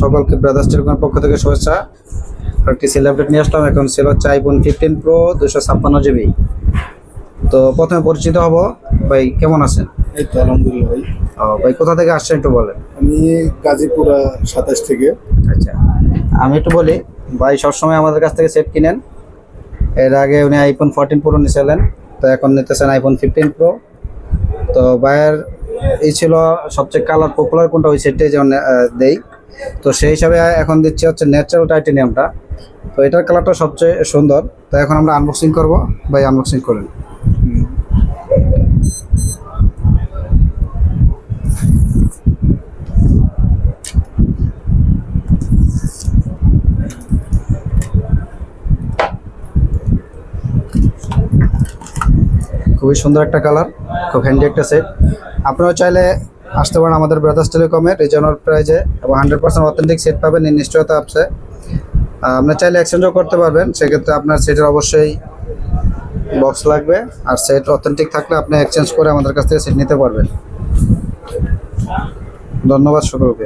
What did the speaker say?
সকলকে ব্রাদার্স টেলিকমের পক্ষ থেকে শুভেচ্ছা। একটি সেল আপডেট নিয়ে আসলাম। এখন সেল হচ্ছে আইফোন 15 প্রো 256 জিবি। তো প্রথমে পরিচিত হব। ভাই কেমন আছেন? এই তো আলহামদুলিল্লাহ ভাই। ভাই কোথা থেকে আসছেন একটু বলেন। আমি গাজীপুরা 27 থেকে। আচ্ছা, আমি একটু বলি, ভাই সবসময় আমাদের কাছ থেকে সেট কিনেন। এর আগে উনি আইফোন 14 প্রো নিয়েছিলেন, তো এখন নিতেছেন আইফোন 15 প্রো। তো ভাইয়ের এই ছিল সবচেয়ে কালার পপুলার কোনটা, ওই সেটটাই যেমন দেই। তো সেই হিসাবে এখন দিচ্ছি হচ্ছে ন্যাচারাল টাইটেনিয়ামটা। তো এটার কালারটা সবচেয়ে সুন্দর। তো এখন আমরা আনবক্সিং করব। ভাই আনবক্সিং করেন। খুবই সুন্দর একটা কালার, খুব হ্যান্ডি একটা সেট। আপনারাও চাইলে আসতে পারেন আমাদের ব্রাদার্স টেলিকমের রিজনাল প্রাইজে, এবং 100% অথেন্টিক সেট পাবেন এই নিশ্চয়তা আছে। আপনার চাইলে এক্সচেঞ্জও করতে পারবেন, সেক্ষেত্রে আপনার সেটের অবশ্যই বক্স লাগবে। আর সেট অথেন্টিক থাকলে আপনি এক্সচেঞ্জ করে আমাদের কাছ থেকে সেট নিতে পারবেন। ধন্যবাদ সকলকে।